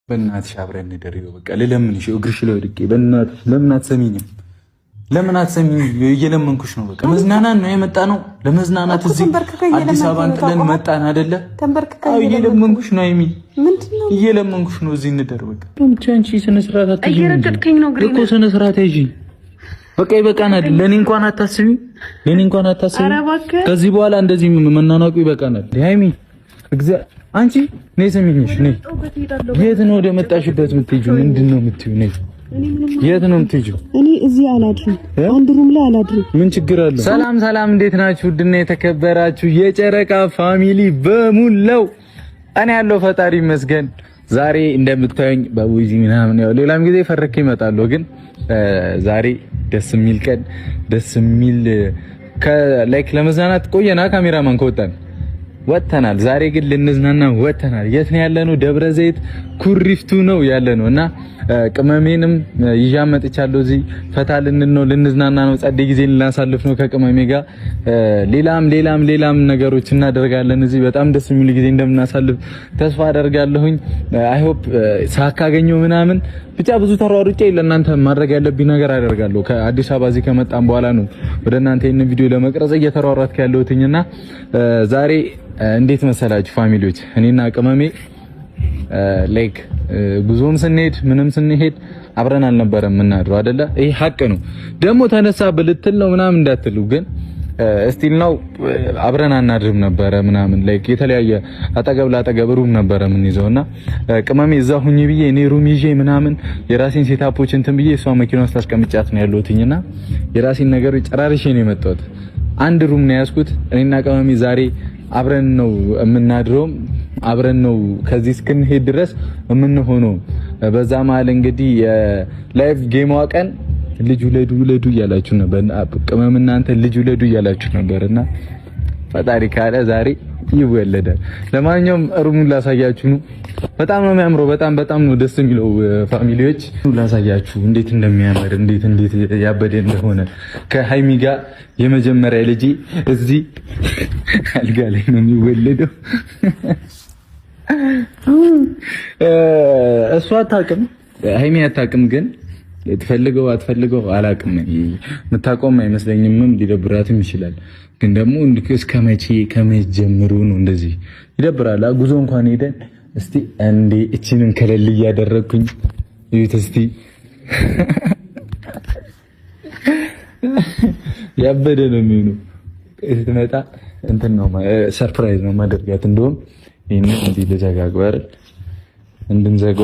በእናትሽ አብረን እንደሪው በቃ ለለምንሽ እግርሽ ላይ ወድቄ በእናትሽ ለምን አትሰሚኝም? ለምን አትሰሚኝም? እየለመንኩሽ ነው። በቃ መዝናናት ነው የመጣ ነው። ለመዝናናት እዚህ አዲስ አበባን ጥለን መጣን አይደለ? አዎ እየለመንኩሽ ነው አይሚ፣ ምንድነው እየለመንኩሽ ነው። እዚህ እንደር በቃ ብቻ አንቺ ስነ ስርዓት አትይኝ። እየረገጥከኝ ነው ግሬ እኮ ስነ ስርዓት አይጂ በቃ ይበቃናል። ለኔ እንኳን አታስቢ፣ ለኔ እንኳን አታስቢ። ከዚህ በኋላ እንደዚህ መናናቁ ይበቃናል። አይሚ አንቺ ነይ ሰሚኝሽ ነይ። የት ነው ወደ መጣሽበት የምትሄጂው? ምንድነው የምትይው? ነይ የት ነው የምትሄጂው? እኔ እዚህ አላድርም፣ አንድ ሩም ላይ አላድርም። ምን ችግር አለው? ሰላም ሰላም፣ እንዴት ናችሁ? ውድና የተከበራችሁ የጨረቃ ፋሚሊ በሙላው እኔ ያለው ፈጣሪ ይመስገን። ዛሬ እንደምታዩኝ በቡዚ ምናምን ያው ሌላም ጊዜ ፈረክ ይመጣሉ፣ ግን ዛሬ ደስ የሚል ቀን ደስ የሚል ላይክ ለመዝናናት ቆየና ካሜራማን ከወጣን ወጥተናል። ዛሬ ግን ልንዝናና ወጥተናል። የት ነው ያለነው? ደብረ ዘይት ኩሪፍቱ ነው ያለነው እና ቅመሜንም ይዣ መጥቻለሁ። እዚህ ፈታ ልንል ነው፣ ልንዝናና ነው፣ ጸደይ ጊዜ ልናሳልፍ ነው ከቅመሜ ጋር። ሌላም ነገሮች እናደርጋለን። እዚህ በጣም ደስ የሚል ጊዜ እንደምናሳልፍ ተስፋ አደርጋለሁኝ። አይ ሆፕ ሳካገኘው ምናምን ብቻ ብዙ ተሯሩጬ ለእናንተ ማድረግ ያለብኝ ነገር አደርጋለሁ። ከአዲስ አበባ እዚህ ከመጣን በኋላ ነው ወደ እናንተ ይሄን ቪዲዮ ለመቅረጽ እየተሯሯጥኩ ያለሁትኝና ዛሬ እንዴት መሰላችሁ ፋሚሊዎች፣ እኔና ቅመሜ ላይክ ጉዞም ስንሄድ ምንም ስንሄድ አብረን አልነበረም የምናድረው አይደለ? ይሄ ሀቅ ነው። ደግሞ ተነሳ ብልትል ነው ምናምን እንዳትሉ፣ ግን ስቲል ነው አብረን አናድርም ነበረ ምናምን ላይክ የተለያየ አጠገብ ላጠገብ ሩም ነበረ የምንይዘውና ቅመሜ እዛ ሁኚ ብዬ እኔ ሩም ይዤ ምናምን የራሴን ሴታፖች እንትን ብዬ እሷ መኪና ውስጥ አስቀምጫት ነው ያለሁትኝና የራሴን ነገር ጨራርሼ ነው የመጣሁት። አንድ ሩም ነው ያዝኩት። እኔና ቅመሜ ዛሬ አብረን ነው የምናድረው፣ አብረን ነው ከዚህ እስክንሄድ ድረስ የምንሆነው። በዛ መሀል እንግዲህ የላይቭ ጌማዋ ቀን ልጅ ውለዱ እያላችሁ ነበር። ቅመም እናንተ ልጅ ውለዱ እያላችሁ ነበርና ፈጣሪ ካለ ዛሬ ይወለዳል። ለማንኛውም ሩሙን ላሳያችሁ ነው። በጣም ነው የሚያምረው። በጣም ነው ደስ የሚለው። ፋሚሊዎች ላሳያችሁ እንዴት እንደሚያምር እንዴት ያበደ እንደሆነ። ከሃይሚ ጋር የመጀመሪያ ልጅ እዚህ አልጋ ላይ ነው የሚወለደው። እሷ አታውቅም፣ ሃይሚ አታውቅም፣ ግን ትፈልገው አትፈልገው አላውቅም። የምታውቀውም አይመስለኝም፣ ሊደብራትም ይችላል። ግን ደግሞ እስከ መቼ ጀምሩ ነው እንደዚህ ይደብራል። ጉዞ እንኳን ሄደን እስቲ አንዴ እቺንን ከለል እያደረኩኝ እዩት እስቲ። ያበደ ነው የሚሆነው። ስትመጣ እንትን ነው ሰርፕራይዝ ነው ማድረጋት። እንደውም ይሄን እንዲህ ለዘጋግበር እንድንዘጋው